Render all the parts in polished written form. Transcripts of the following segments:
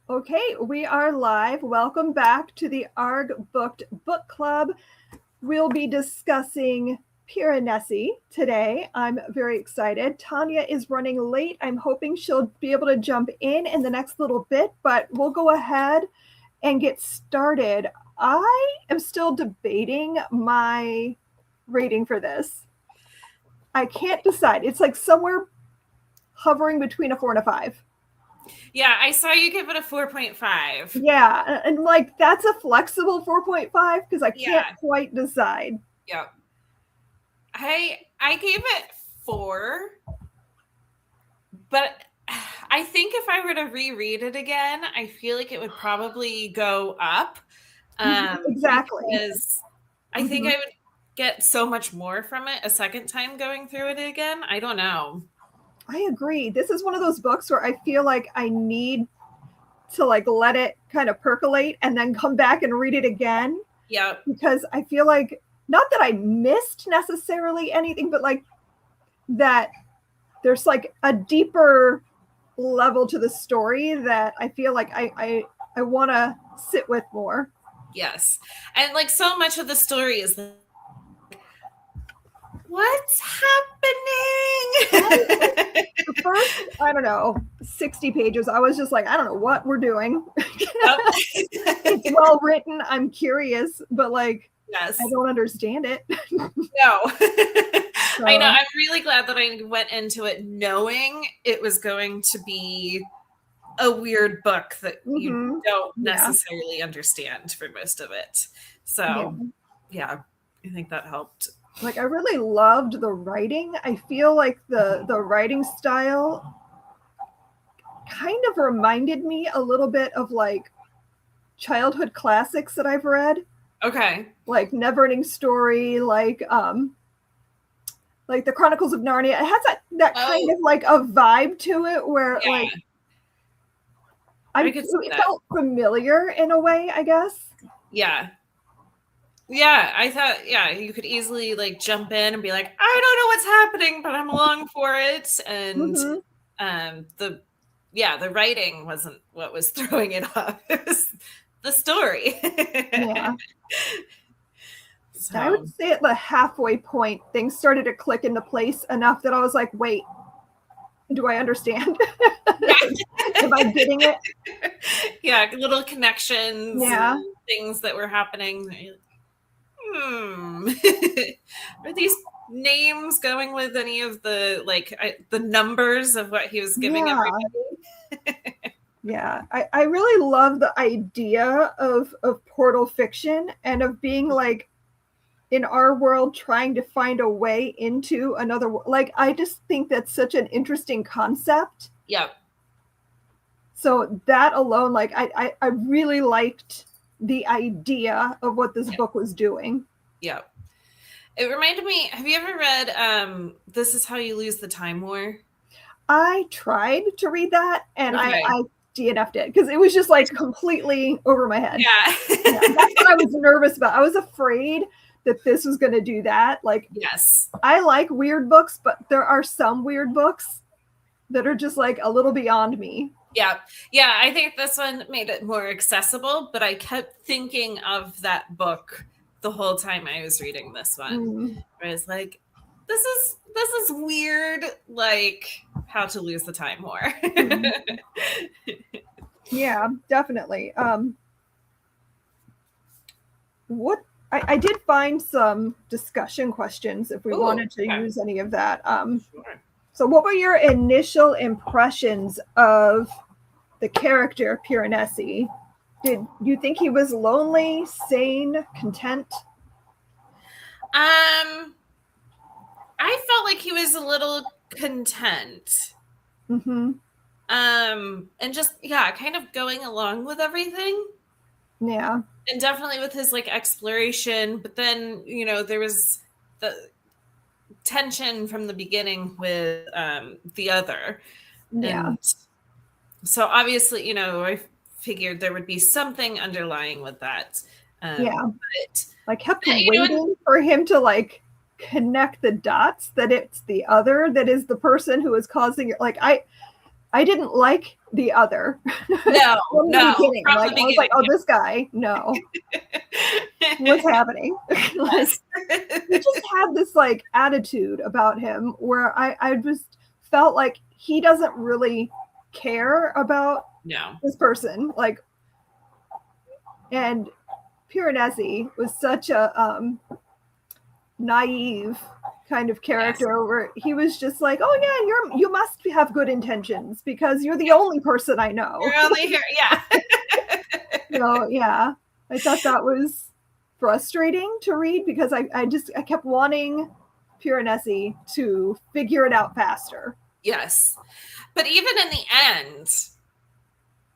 Okay, we are live. Welcome back to the Arrrgh Booked Book Club. We'll be discussing Piranesi today. I'm very excited. Tanya is running late. I'm hoping she'll be able to jump in the next little bit, but we'll go ahead and get started. I am still debating my rating for this. I can't decide. It's like somewhere hovering between a 4 and a 5. Yeah, I saw you give it a 4.5. Yeah, and like that's a flexible 4.5 because I can't Yeah. quite decide. Yep. I gave it 4, but I think if I were to reread it again, I feel like it would probably go up. Exactly. Because I think I would get so much more from it a second time going through it again. I don't know. I agree. This is one of those books where I feel like I need to like let it kind of percolate and then come back and read it again. Yep. Because I feel like not that I missed necessarily anything, but like that there's like a deeper level to the story that I feel like I want to sit with more. Yes. And like so much of the story is what's happening? The first, I don't know, 60 pages, I was just like, I don't know what we're doing. It's well written. I'm curious, but like, yes. I don't understand it. No. I know. I'm really glad that I went into it knowing it was going to be a weird book that you don't necessarily understand for most of it. So, yeah, I think that helped. Like, I really loved the writing. I feel like the writing style kind of reminded me a little bit of like childhood classics that I've read. Okay. Like Neverending Story, like the Chronicles of Narnia. It has that kind of like a vibe to it where like it felt familiar in a way, I guess. Yeah. Yeah, I thought, you could easily like jump in and be like, I don't know what's happening, but I'm along for it. And the writing wasn't what was throwing it off. It was the story. Yeah. So. I would say at the halfway point, things started to click into place enough that I was like, wait, do I understand? Am I getting it? Yeah, little connections. Yeah. Things that were happening. Are these names going with any of the the numbers of what he was giving everybody? Yeah, I really love the idea of portal fiction and of being like in our world trying to find a way into another world. Like, I just think that's such an interesting concept. Yep. So that alone, like I really liked the idea of what this book was doing. Yep. It reminded me, have you ever read This Is How You Lose the Time War? I tried to read that and I DNF'd it because it was just like completely over my head. Yeah. That's what I was nervous about. I was afraid that this was going to do that. Like, yes, I like weird books, but there are some weird books that are just like a little beyond me. Yeah. Yeah. I think this one made it more accessible, but I kept thinking of that book the whole time I was reading this one. I was like, this is weird, like How to Lose the Time War. Yeah, definitely. What I did find some discussion questions if we wanted to use any of that. Sure. So what were your initial impressions of the character Piranesi? Did you think he was lonely, sane, content? I felt like he was a little content. And just, kind of going along with everything. Yeah. And definitely with his like exploration, but then, there was the tension from the beginning with the other. Yeah. And so obviously, I figured there would be something underlying with that. But I kept waiting for him to like connect the dots that it's the other that is the person who is causing it. Like I didn't like the other. No, From the no. beginning. From Like, the I was like, oh, this guy, no. What's happening? Like, he just had this like attitude about him where I just felt like he doesn't really care about this person. Like, and Piranesi was such a naive kind of character where he was just like, oh yeah, you must have good intentions because you're the only person I know. You're only here, yeah. So yeah, I thought that was frustrating to read because I kept wanting Piranesi to figure it out faster. Yes. But even in the end,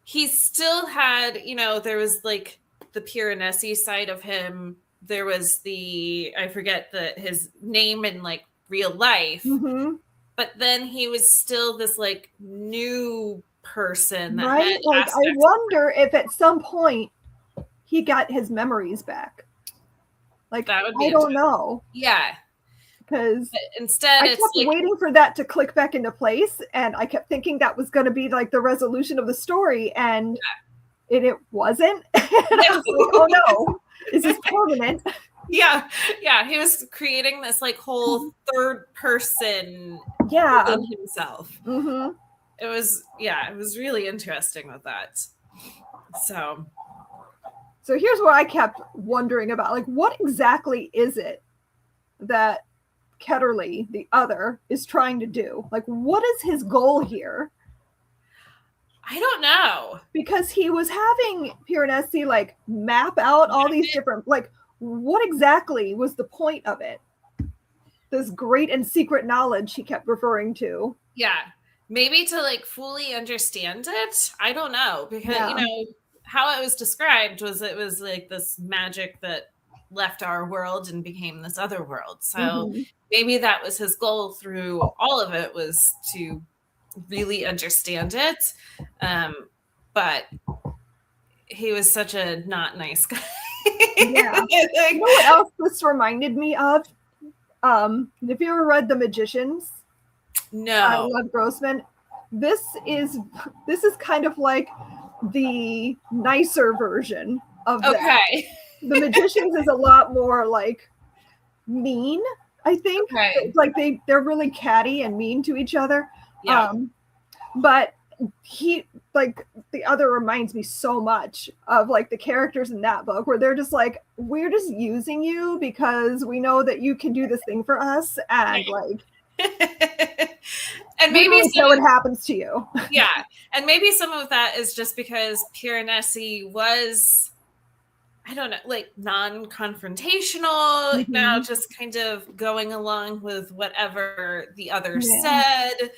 he still had, there was like the Piranesi side of him. There was I forget his name in like real life. Mm-hmm. But then he was still this like new person. Right? Like, I wonder if at some point he got his memories back. Like, that would be I don't know. Yeah. Because instead I kept waiting for that to click back into place, and I kept thinking that was going to be like the resolution of the story, and it wasn't. I was like, oh no, is this permanent? Yeah, he was creating this like whole third person within himself. Mm-hmm. It was really interesting with that. So here's what I kept wondering about, like, what exactly is it that Ketterly, the other, is trying to do? Like, what is his goal here? I don't know. Because he was having Piranesi like map out all these different, like, what exactly was the point of it? This great and secret knowledge he kept referring to. Yeah. Maybe to like fully understand it. I don't know. Because, how it was described was it was like this magic that left our world and became this other world. So maybe that was his goal through all of it, was to really understand it. But he was such a not nice guy. Yeah. You know what else this reminded me of? Have you ever read The Magicians? No. I love Grossman. This is kind of like the nicer version of that. The Magicians is a lot more like mean, I think. Like they're really catty and mean to each other. Yeah. But he, like, the other reminds me so much of like the characters in that book where they're just like, we're just using you because we know that you can do this thing for us, and like and maybe so what happens to you. Yeah. And maybe some of that is just because Piranesi was, I don't know, like non-confrontational, just kind of going along with whatever the other said.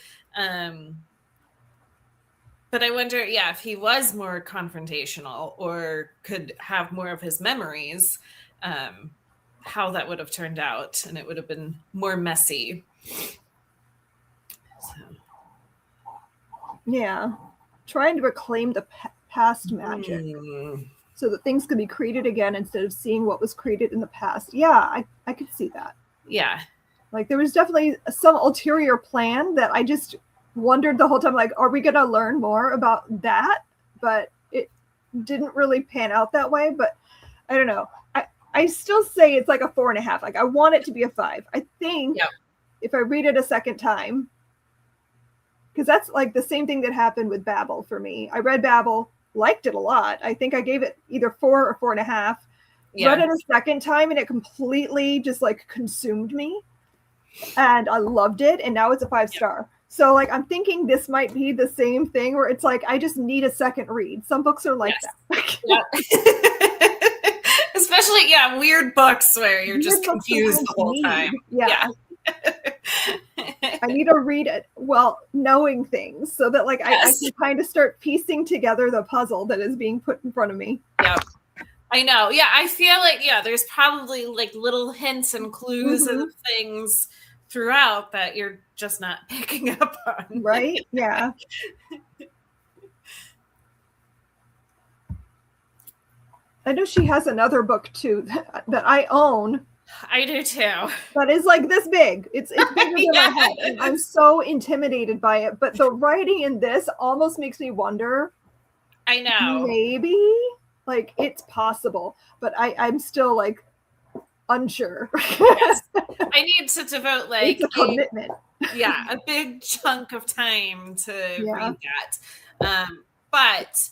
But I wonder, if he was more confrontational or could have more of his memories, how that would have turned out, and it would have been more messy. So. Yeah. Trying to reclaim the past magic so that things could be created again instead of seeing what was created in the past. Yeah, I could see that. Yeah. Like, there was definitely some ulterior plan that I just wondered the whole time, like, are we going to learn more about that? But it didn't really pan out that way. But I don't know. I still say it's like a 4.5. Like, I want it to be a 5. I think if I read it a second time, because that's like the same thing that happened with Babel for me. I read Babel, liked it a lot. I think I gave it either 4 or 4.5. Read it a second time and it completely just like consumed me. And I loved it. And now it's a 5-star. So like, I'm thinking this might be the same thing where it's like, I just need a second read. Some books are like that. Especially, weird books where you're just confused the whole time. Yeah. I need to read it knowing things so that like I can kind of start piecing together the puzzle that is being put in front of me. Yeah. I know. Yeah, I feel like there's probably like little hints and clues and things throughout that you're just not picking up on. Right? Yeah. I know she has another book too that I own. I do too. But it's like this big. It's bigger than my head. And I'm so intimidated by it. But the writing in this almost makes me wonder. I know. Maybe like it's possible, but I'm still like unsure. Yes. I need to devote like it's a commitment. A big chunk of time to read that. But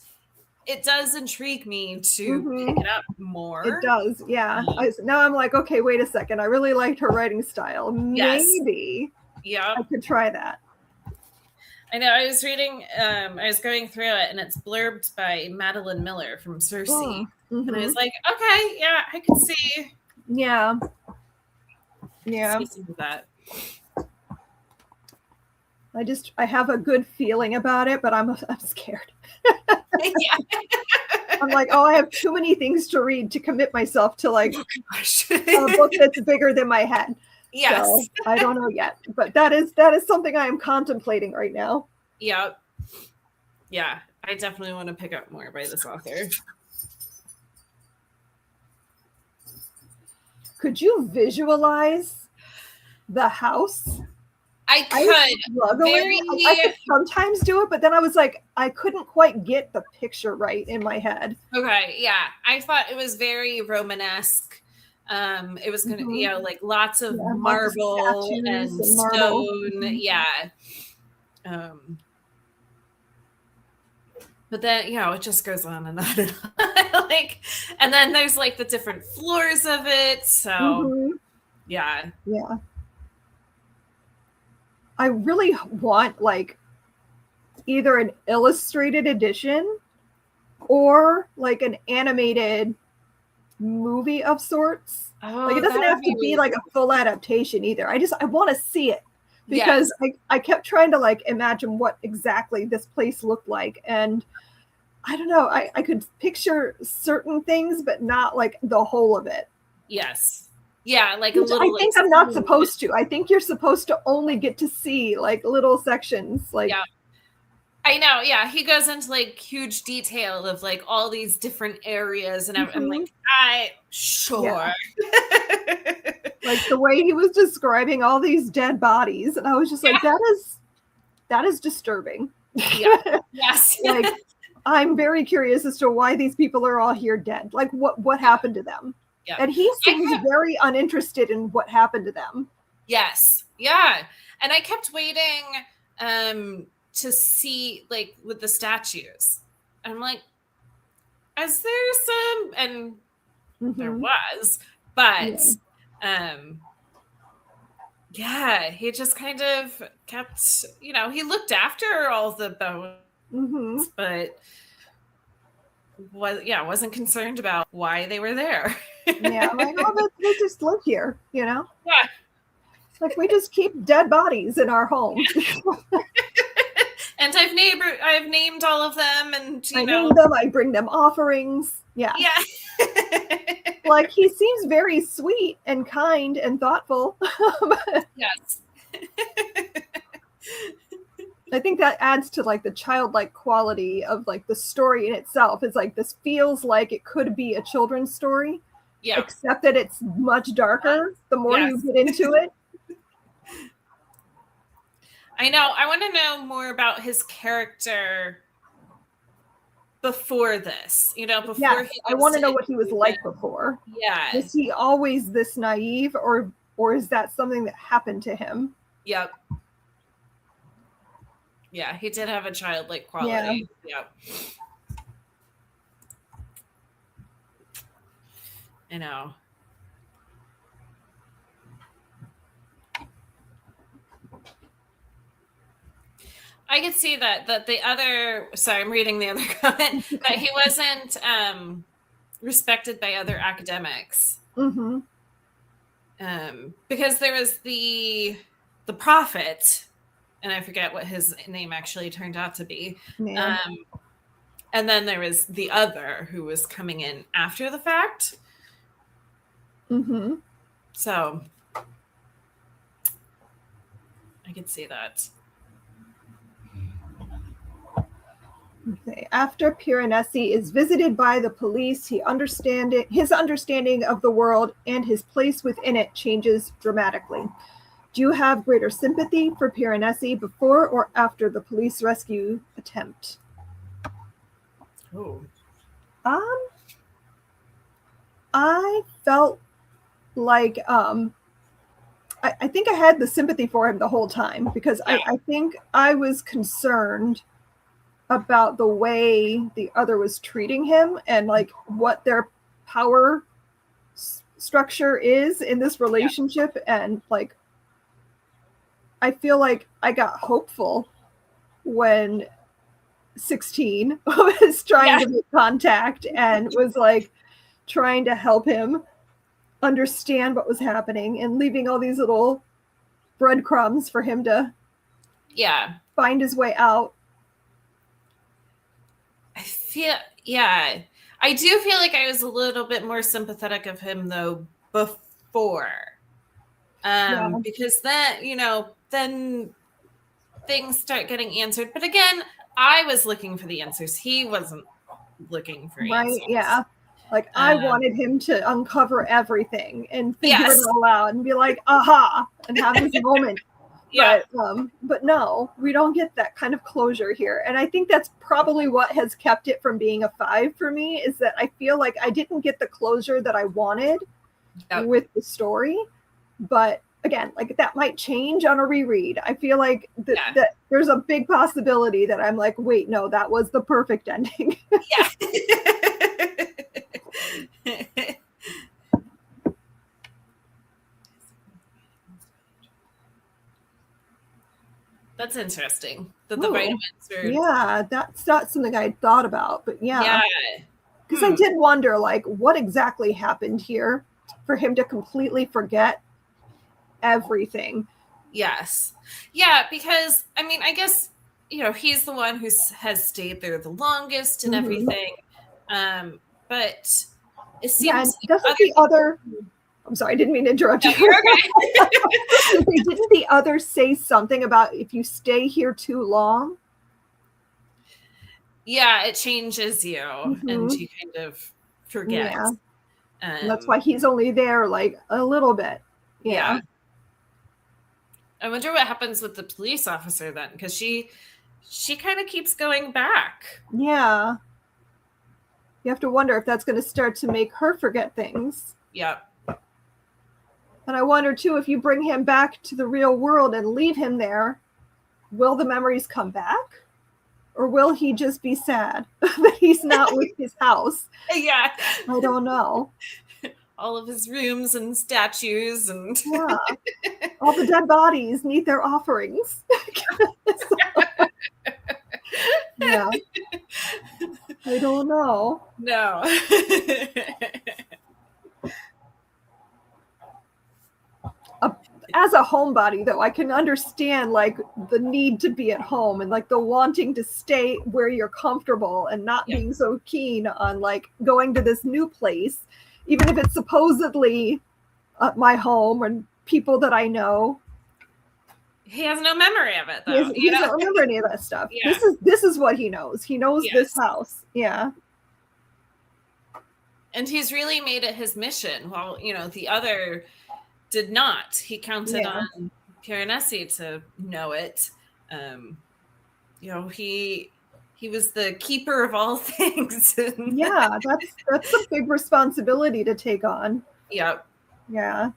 it does intrigue me to pick it up more. It does, yeah. Now I'm like, okay, wait a second. I really liked her writing style. Maybe I could try that. I know. I was reading, I was going through it, and it's blurbed by Madeline Miller from Circe. And I was like, okay, yeah, I could see. Yeah. See some of that. I have a good feeling about it, but I'm scared. I'm like, I have too many things to read to commit myself to like a book that's bigger than my head. Yes. So, I don't know yet, but that is something I am contemplating right now. Yep. Yeah, I definitely want to pick up more by this author. Could you visualize the house? I could. I could sometimes do it, but then I was like, I couldn't quite get the picture right in my head. Okay, yeah. I thought it was very Romanesque. It was going to, like lots of marble and stone. Yeah. But then, it just goes on and on and on. And then there's like the different floors of it. So, yeah. Yeah. I really want like either an illustrated edition or like an animated movie of sorts. Like it doesn't have to be like a full adaptation either. I want to see it because I kept trying to like imagine what exactly this place looked like. And I don't know, I could picture certain things, but not like the whole of it. Yes. Yeah, like a little. I think I'm not supposed to. I think you're supposed to only get to see like little sections. Like, yeah, I know. Yeah, he goes into like huge detail of like all these different areas, and I'm like, sure. Yeah. Like the way he was describing all these dead bodies, and I was just like, that is disturbing. Yeah. Yes. Like, I'm very curious as to why these people are all here dead. Like, what happened to them? Yeah. And he seems very uninterested in what happened to them. Yes. Yeah. And I kept waiting to see, like, with the statues. I'm like, is there some? And there was. But, he just kind of kept, he looked after all the bones, but wasn't concerned about why they were there. Yeah, like, they just live here, Yeah. Like we just keep dead bodies in our home. And I've named all of them, and I name them. I bring them offerings. Yeah. Yeah. Like he seems very sweet and kind and thoughtful. Yes. I think that adds to like the childlike quality of like the story in itself. It's like this feels like it could be a children's story. Yeah. Except that it's much darker the more you get into it. I know. I want to know more about his character before this. Before I want to know what he was like before. Yeah. Was he always this naive, or is that something that happened to him? Yep. Yeah, he did have a childlike quality. Yeah. I know. I could see that the other. Sorry, I'm reading the other comment. That he wasn't respected by other academics. Because there was the prophet, and I forget what his name actually turned out to be. And then there was the other who was coming in after the fact. So I could see that. Okay. After Piranesi is visited by the police, his understanding of the world and his place within it changes dramatically. Do you have greater sympathy for Piranesi before or after the police rescue attempt? Oh. I felt like I think I had the sympathy for him the whole time because I think I was concerned about the way the other was treating him and like what their power structure is in this relationship. And like, I feel like I got hopeful when 16 was trying to make contact and was like trying to help him understand what was happening and leaving all these little breadcrumbs for him to find his way out. I do feel like I was a little bit more sympathetic of him though before. Because then things start getting answered. But again, I was looking for the answers. He wasn't looking for answers. Yeah. Like I wanted him to uncover everything and figure it all out and be like, aha, and have this moment. But no, we don't get that kind of closure here. And I think that's probably what has kept it from being a 5 for me, is that I feel like I didn't get the closure that I wanted with the story. But again, like that might change on a reread. I feel like that there's a big possibility that I'm like, wait, no, that was the perfect ending. That's interesting. That the vitamins are... Yeah, that's not something I thought about, but because I did wonder, like, what exactly happened here for him to completely forget everything. Yes. Yeah, because, I mean, I guess, he's the one who has stayed there the longest and everything. But it seems... doesn't the other... I'm sorry, I didn't mean to interrupt you. You're okay. Didn't the other say something about if you stay here too long? Yeah, it changes you and you kind of forget. Yeah. And that's why he's only there like a little bit. Yeah. I wonder what happens with the police officer then, because she kind of keeps going back. Yeah. You have to wonder if that's going to start to make her forget things. Yep. And I wonder, too, if you bring him back to the real world and leave him there, will the memories come back? Or will he just be sad that he's not with his house? Yeah. I don't know. All of his rooms and statues and... Yeah. All the dead bodies need their offerings. Yeah. I don't know. No. As a homebody, though, I can understand like the need to be at home and like the wanting to stay where you're comfortable and not being so keen on like going to this new place, even if it's supposedly my home and people that I know. He has no memory of it, though. He doesn't remember any of that stuff. Yeah. This is what he knows. He knows this house. Yeah. And he's really made it his mission. While, the other did not. He counted on Piranesi to know it. He was the keeper of all things. Yeah, that's a big responsibility to take on. Yep. Yeah.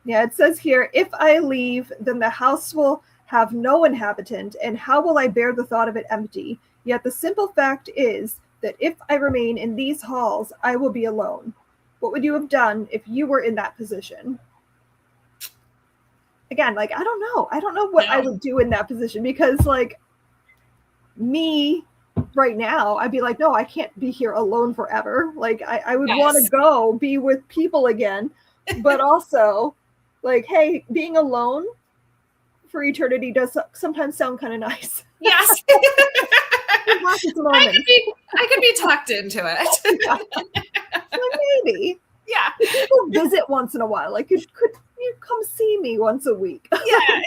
Yeah, it says here, if I leave, then the house will have no inhabitant, and how will I bear the thought of it empty? Yet the simple fact is that if I remain in these halls, I will be alone. What would you have done if you were in that position? Again, like, I don't know. I don't know what I would do in that position, because like me right now, I'd be like, no, I can't be here alone forever. Like I would want to go be with people again, but also like, hey, being alone for eternity does sometimes sound kind of nice. Yes. I could be talked into it. Yeah. Well, maybe. Yeah. People visit once in a while. Like, could you come see me once a week? Yeah.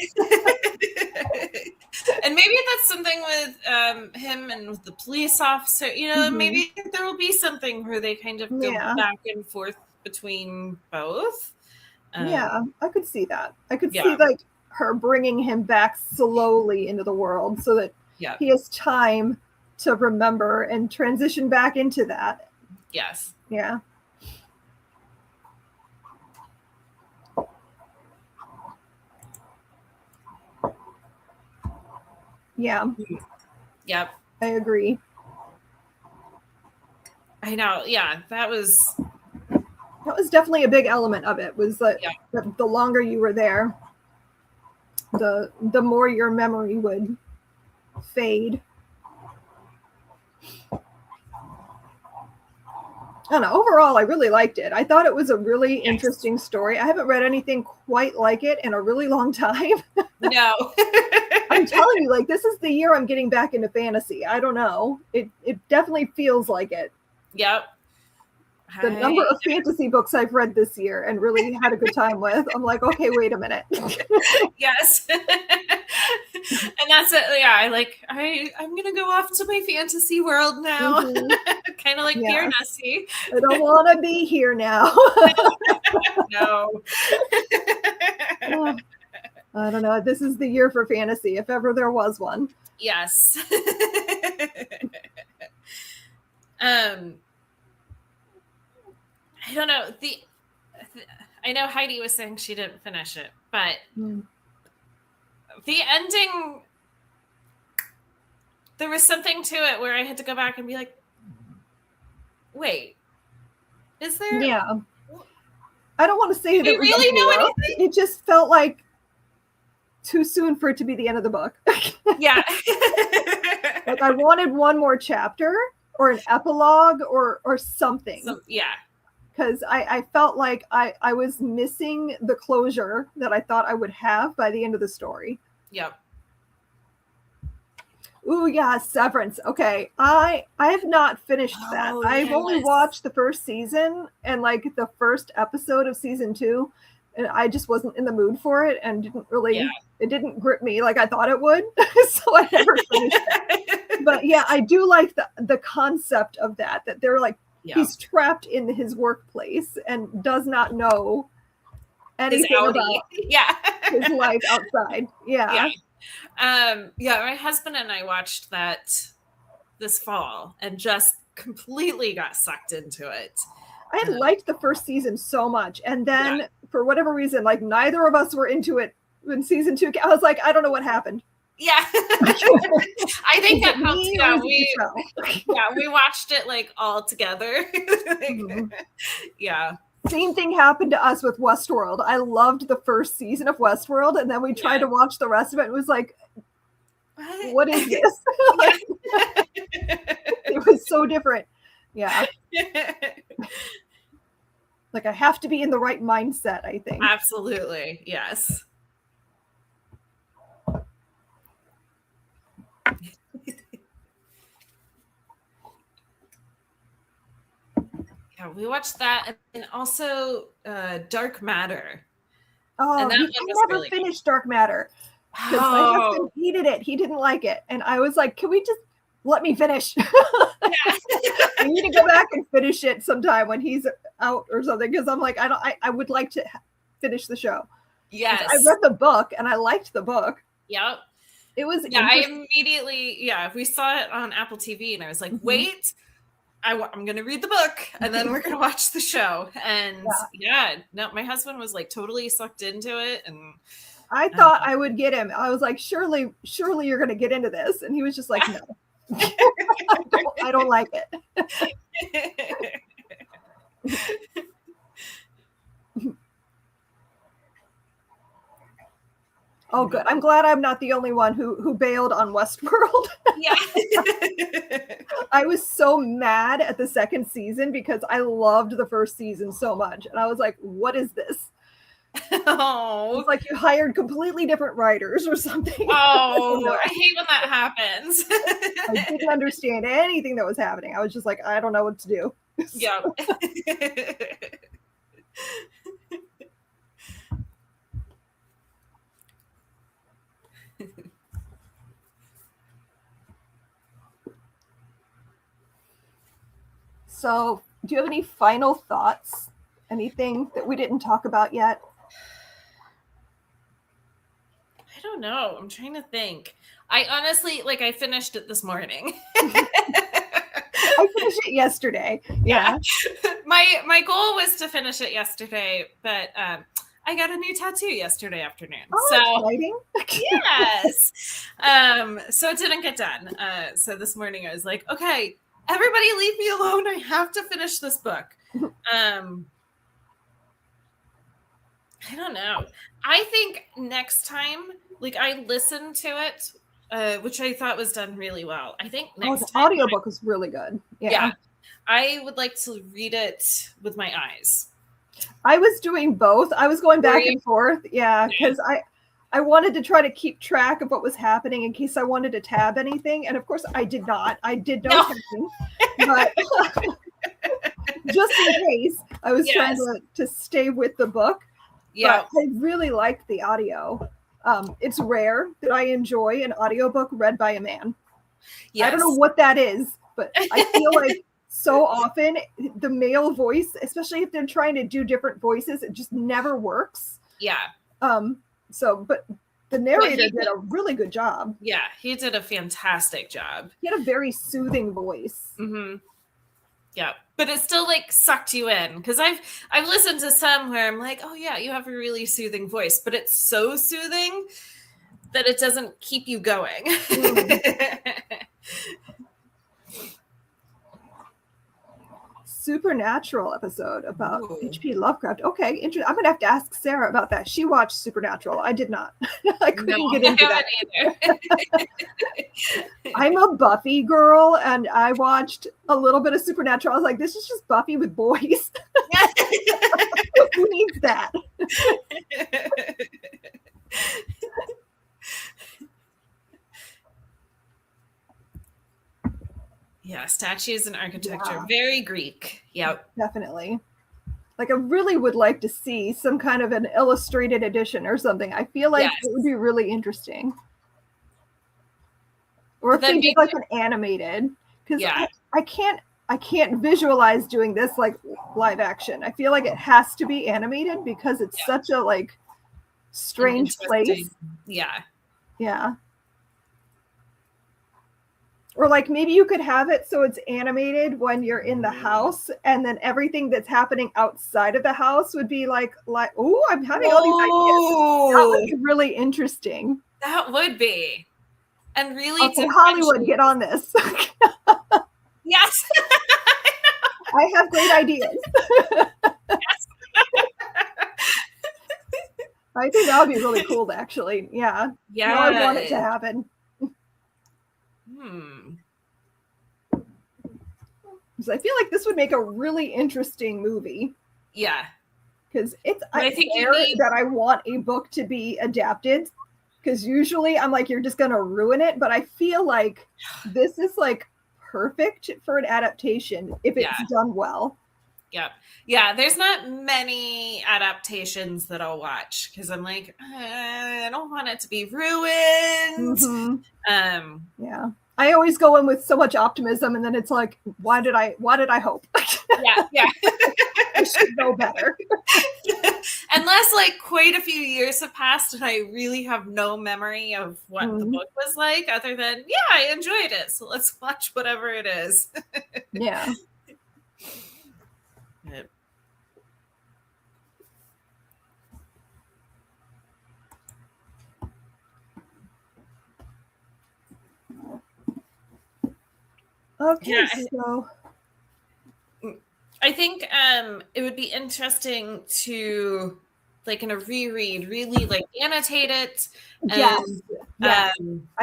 And maybe that's something with him and with the police officer. Maybe there will be something where they kind of go back and forth between both. Yeah, I could see that. I could see like her bringing him back slowly into the world so that he has time to remember and transition back into that. Yes. Yeah. Yeah. Yep. I agree. I know. Yeah, that was definitely a big element of it, was that the longer you were there, the more your memory would fade. I don't know. Overall, I really liked it. I thought it was a really interesting story. I haven't read anything quite like it in a really long time. No. I'm telling you, like, this is the year I'm getting back into fantasy. I don't know. It definitely feels like it. Yep. The number of fantasy books I've read this year and really had a good time with. I'm like, okay, wait a minute. Yes. And that's it. Yeah, I'm gonna go off to my fantasy world now. Kind of like Piranesi. I don't want to be here now. No. I don't know. This is the year for fantasy, if ever there was one. Yes. I don't know. I know Heidi was saying she didn't finish it, but the ending, there was something to it where I had to go back and be like, wait, is there? Yeah. I don't want to say that we really know anything. It just felt like too soon for it to be the end of the book. Yeah. Like I wanted one more chapter or an epilogue or something. Because I felt like I was missing the closure that I thought I would have by the end of the story. Yep. Ooh, yeah, Severance. Okay. I have not finished that. I've only watched the first season and like the first episode of season 2, and I just wasn't in the mood for it and didn't really, it didn't grip me like I thought it would. So I never finished it. But yeah, I do like the concept of that they're like, he's trapped in his workplace and does not know anything about his life outside. Yeah. My husband and I watched that this fall and just completely got sucked into it. I had liked the first season so much, and then for whatever reason, like neither of us were into it when season 2 I was like, I don't know what happened. Yeah. I think that helped. We watched it like all together. Yeah. Same thing happened to us with Westworld. I loved the first season of Westworld, and then we tried to watch the rest of it. It was like, what is this? It was so different. Yeah. Like I have to be in the right mindset, I think. Absolutely. Yes. Yeah, we watched that, and also Dark Matter. Oh, I never finished Dark Matter because my husband hated it. He didn't like it, and I was like, "Can we just let me finish?" I need to go back and finish it sometime when he's out or something, because I'm like, I would like to finish the show. Yes, I read the book and I liked the book. Yep. It was I immediately we saw it on Apple TV, and I was like, wait, I'm gonna read the book and then we're gonna watch the show. And no, my husband was like totally sucked into it, and I thought I would get him. I was like, surely you're gonna get into this, and he was just like, no. I don't like it. Oh, good. I'm glad I'm not the only one who bailed on Westworld. Yeah. I was so mad at the second season because I loved the first season so much. And I was like, what is this? Oh. It's like you hired completely different writers or something. Oh, I hate when that happens. I didn't understand anything that was happening. I was just like, I don't know what to do. Yeah. So do you have any final thoughts? Anything that we didn't talk about yet? I don't know. I'm trying to think. I honestly, I finished it this morning. I finished it yesterday. Yeah. My goal was to finish it yesterday, but I got a new tattoo yesterday afternoon. Oh, exciting. Yes. So it didn't get done. So this morning I was like, okay, everybody leave me alone. I have to finish this book. I don't know. I think next time, I listened to it, which I thought was done really well. I think next time, audiobook was really good. Yeah. I would like to read it with my eyes. I was doing both. I was going back and forth. Yeah, because I wanted to try to keep track of what was happening in case I wanted to tab anything. And of course I did not. I did no tabbing. But just in case, I was trying to stay with the book. Yeah. But I really liked the audio. It's rare that I enjoy an audiobook read by a man. Yes. I don't know what that is, but I feel like so often the male voice, especially if they're trying to do different voices, it just never works. Yeah. But the narrator did a really good job. Yeah, he did a fantastic job. He had a very soothing voice. Mm-hmm. Yeah, but it still sucked you in, because I've listened to some where I'm like, oh yeah, you have a really soothing voice, but it's so soothing that it doesn't keep you going. Supernatural episode about H.P. Lovecraft. Okay, interesting. I'm gonna have to ask Sarah about that. She watched Supernatural. I did not. I couldn't get into that either. I'm a Buffy girl, and I watched a little bit of Supernatural. I was like, this is just Buffy with boys. Who needs that? Yeah, statues and architecture, very Greek. Yep, definitely. I really would like to see some kind of an illustrated edition or something. I feel like it would be really interesting. Or if they did an animated, because I can't visualize doing this live action. I feel like it has to be animated because it's such a strange place. Yeah. Yeah. Or maybe you could have it so it's animated when you're in the house, and then everything that's happening outside of the house would be oh, I'm having all these ideas. That would be really interesting. That would be. And really, Hollywood, get on this. Yes. I have great ideas. Yes. I think that would be really cool, actually. Yeah. Yeah. I want it to happen. Because I feel like this would make a really interesting movie. Yeah. Because I think that I want a book to be adapted. Because usually I'm like, you're just going to ruin it. But I feel like this is perfect for an adaptation if it's done well. Yeah. Yeah. There's not many adaptations that I'll watch because I'm like, I don't want it to be ruined. Mm-hmm. Yeah. I always go in with so much optimism, and then it's like, why did I hope? Yeah. I should know better. Unless quite a few years have passed and I really have no memory of what the book was like, other than, I enjoyed it. So let's watch whatever it is. Yeah. Okay, so I think it would be interesting to in a reread really annotate it. Yes. I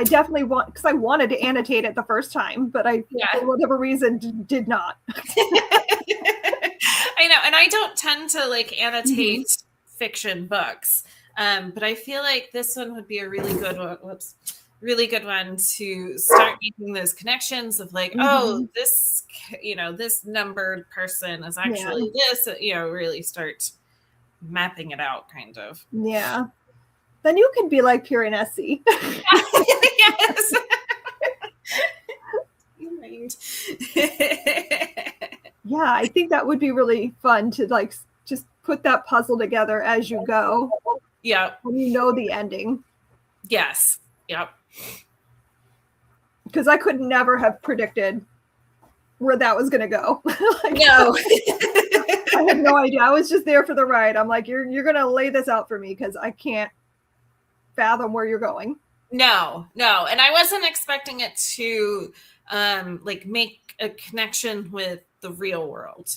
definitely want, because I wanted to annotate it the first time, but I for whatever reason did not. I know, and I don't tend to annotate fiction books, but I feel like this one would be a really good one. Really good one to start making those connections of oh, this, this numbered person is actually this, really start mapping it out kind of. Yeah. Then you can be like Piranesi. Yes. Yeah, I think that would be really fun to like just put that puzzle together as you go. Yeah. When you know the ending. Yes. Yep. Because I could never have predicted where that was going to go. Like, no. I had no idea. I was just there for the ride. I'm like, you're going to lay this out for me because I can't fathom where you're going. No. And I wasn't expecting it to like make a connection with the real world.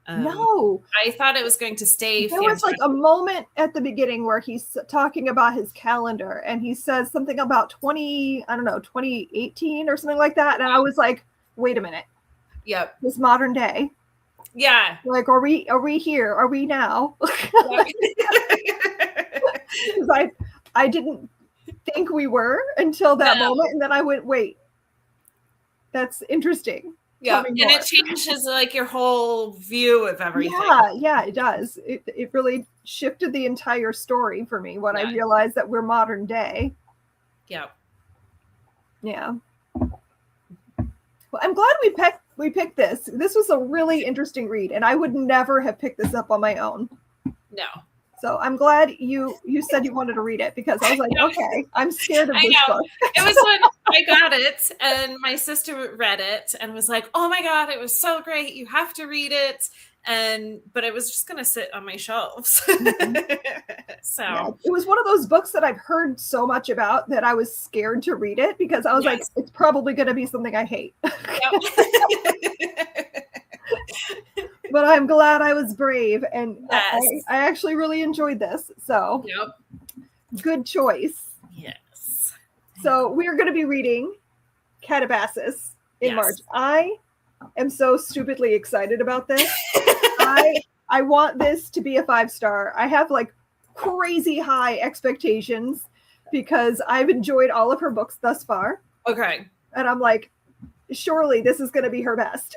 No. I thought it was going to stay. There was like a moment at the beginning where he's talking about his calendar and he says something about 2018 or something like that. And I was like, wait a minute. Yep. This modern day. Yeah. Like, are we here? Are we now? Because I didn't think we were until that moment. And then I went, wait, that's interesting. Yeah. And it changes like your whole view of everything. Yeah, it does. It really shifted the entire story for me when I realized that we're modern day. Yeah. Yeah. Well, I'm glad we picked this. This was a really interesting read, and I would never have picked this up on my own. No. So I'm glad you said you wanted to read it because I was like, okay, I'm scared of this book. It was when I got it and my sister read it and was like, oh my God, it was so great. You have to read it. But it was just going to sit on my shelves. So it was one of those books that I've heard so much about that I was scared to read it because I was like, it's probably going to be something I hate. But I'm glad I was brave, and I actually really enjoyed this. So, good choice. Yes. So we're going to be reading Calabasas in March. I am so stupidly excited about this. I want this to be a 5-star. I have like crazy high expectations because I've enjoyed all of her books thus far. Okay. And I'm like, surely this is going to be her best.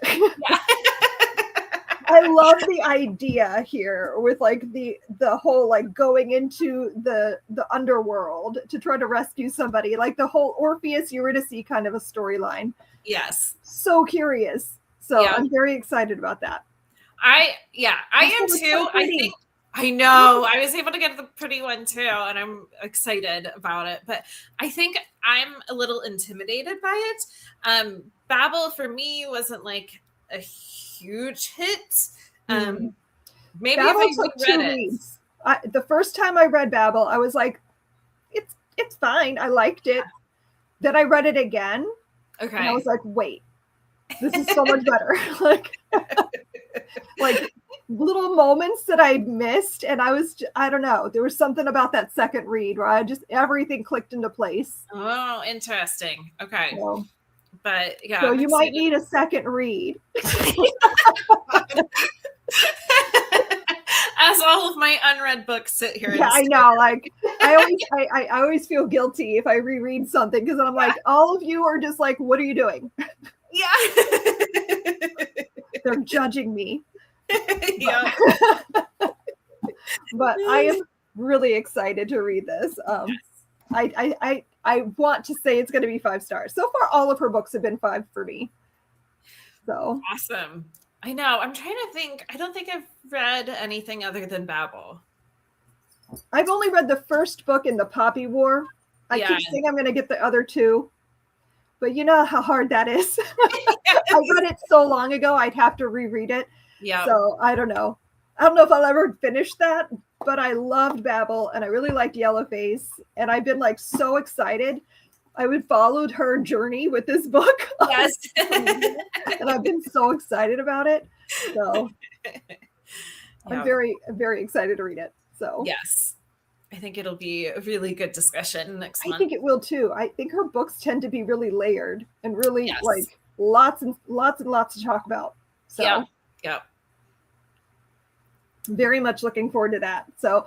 I love the idea here with like the whole like going into the underworld to try to rescue somebody, like the whole Orpheus Eurydice kind of a storyline. Yes. So curious. So I'm very excited about that. I am too. I know I was able to get the pretty one too, and I'm excited about it. But I think I'm a little intimidated by it. Babel for me wasn't like a huge hit. Maybe Babel if I took read 2 reads. The first time I read Babel, I was like, it's fine. I liked it. Then I read it again. Okay. And I was like, wait, this is so much better. like little moments that I missed. And I don't know. There was something about that second read where everything clicked into place. Oh, interesting. Okay. So, but yeah. So you might need a second read. As all of my unread books sit here. Yeah, I know. Like I always feel guilty if I reread something because I'm like, all of you are just like, what are you doing? Yeah. They're judging me. Yeah. But I am really excited to read this. I want to say it's going to be 5 stars. So far, all of her books have been 5 for me. So awesome. I know. I'm trying to think. I don't think I've read anything other than Babel. I've only read the first book in the Poppy War. I keep saying I'm going to get the other 2. But you know how hard that is. I read it so long ago, I'd have to reread it. Yeah. So I don't know. I don't know if I'll ever finish that, but I loved Babel and I really liked Yellowface. And I've been like so excited. I would followed her journey with this book. Yes. And I've been so excited about it. So I'm very, very excited to read it. So yes. I think it'll be a really good discussion next month. I think it will too. I think her books tend to be really layered and really like lots and lots to talk about. So yeah. Very much looking forward to that. So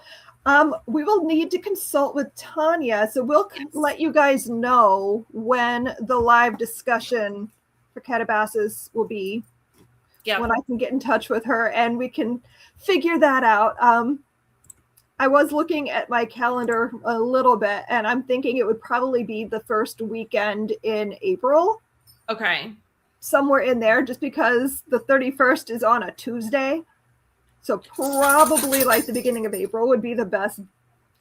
we will need to consult with Tanya. So we'll let you guys know when the live discussion for Calabasas will be. Yeah. When I can get in touch with her and we can figure that out. I was looking at my calendar a little bit and I'm thinking it would probably be the first weekend in April. Okay. somewhere in there just because the 31st is on a Tuesday. So probably like the beginning of April would be the best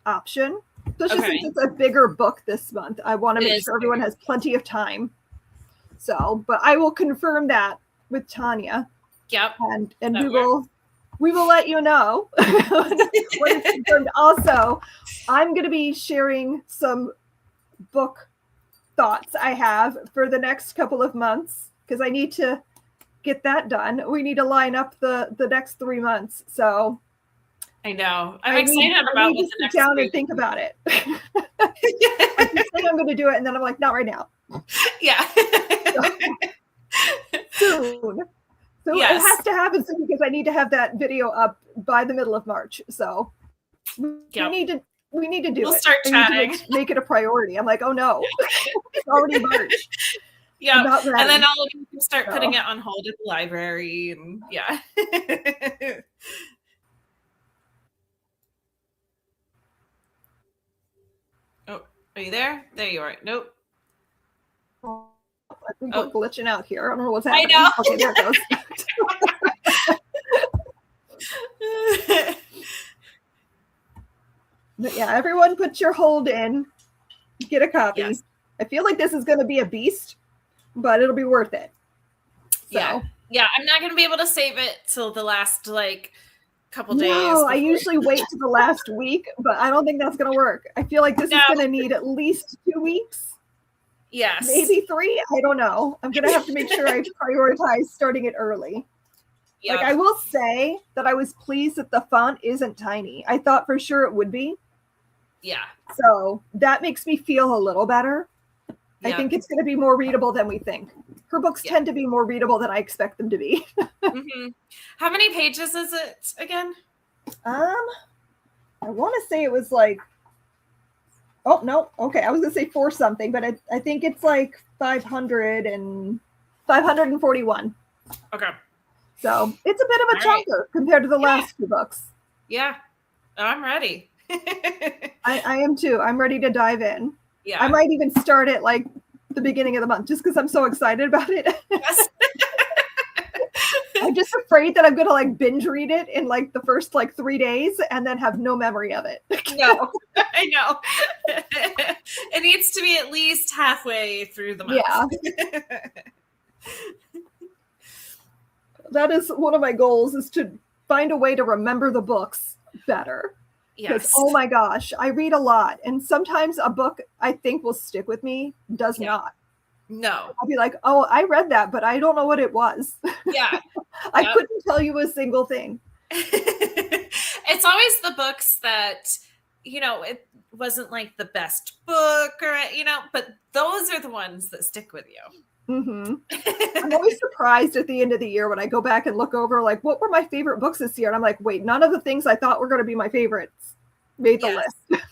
option. Especially since it's a bigger book this month. I want to make sure everyone has plenty of time. So, but I will confirm that with Tanya. Yep. And we will let you know when it's confirmed. Also, I'm going to be sharing some book thoughts I have for the next couple of months because I need to get that done. We need to line up the next 3 months. So I know. I'm excited about what the next sit down and think about it. I just think I'm going to do it, and then I'm like, not right now. Yeah. Soon. So it has to happen soon because I need to have that video up by the middle of March. So we need to do it. We'll start chatting. Make it a priority. I'm like, oh no, it's already March. Yeah, and then all of you can start putting it on hold at the library, and yeah. Oh, are you there? There you are. Nope. I think we're glitching out here. I don't know what's happening. I know. Okay, there it goes. But yeah, everyone put your hold in. Get a copy. Yes. I feel like this is going to be a beast, but it'll be worth it. So. Yeah. I'm not going to be able to save it till the last couple days. No, I usually wait till the last week, but I don't think that's going to work. I feel like this is going to need at least 2 weeks. Yes. Maybe 3. I don't know. I'm going to have to make sure I prioritize starting it early. Yep. Like I will say that I was pleased that the font isn't tiny. I thought for sure it would be. Yeah. So that makes me feel a little better. Yep. I think it's going to be more readable than we think. Her books tend to be more readable than I expect them to be. Mm-hmm. How many pages is it again? I want to say it was like, oh no, okay. I was going to say 4 something, but I think it's like 541. Okay. So it's a bit of a chunker compared to the last 2 books. Yeah. I'm ready. I am too. I'm ready to dive in. Yeah. I might even start it like the beginning of the month just because I'm so excited about it. Yes. I'm just afraid that I'm going to like binge read it in like the first like 3 days and then have no memory of it. No, I know. It needs to be at least halfway through the month. Yeah. That is one of my goals, is to find a way to remember the books better. Yes. Oh my gosh, I read a lot. And sometimes a book I think will stick with me does not. No. I'll be like, oh, I read that, but I don't know what it was. Yeah. I couldn't tell you a single thing. It's always the books that, it wasn't like the best book or, but those are the ones that stick with you. Mm-hmm. I'm always surprised at the end of the year when I go back and look over, like, what were my favorite books this year? And I'm like, wait, none of the things I thought were going to be my favorites made the list.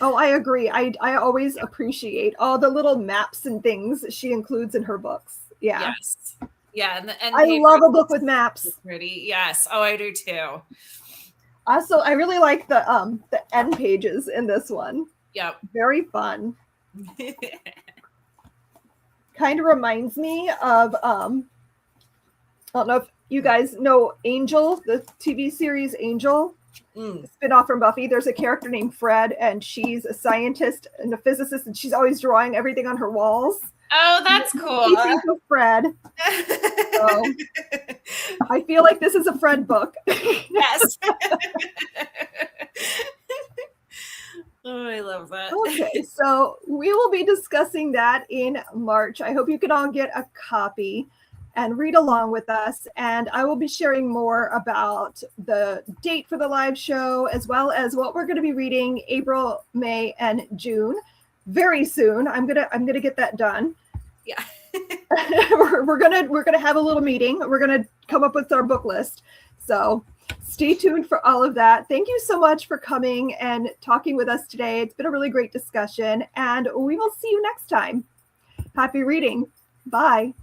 Oh, I agree. I always appreciate all the little maps and things she includes in her books. Yeah. Yes. Yeah. And I love a book with maps. Pretty. Yes. Oh, I do too. Also, I really like the end pages in this one. Yep. Very fun. Kind of reminds me of I don't know if you guys know Angel, the TV series Angel. Spin-off from Buffy. There's a character named Fred, and she's a scientist and a physicist, and she's always drawing everything on her walls. Oh, that's cool. You think of Fred. So, I feel like this is a Fred book. Yes. Oh, I love that. Okay, so we will be discussing that in March. I hope you can all get a copy and read along with us. And I will be sharing more about the date for the live show, as well as what we're going to be reading April, May, and June very soon. I'm gonna get that done. Yeah. we're gonna have a little meeting. We're gonna come up with our book list. So stay tuned for all of that. Thank you so much for coming and talking with us today. It's been a really great discussion, and we will see you next time. Happy reading. Bye.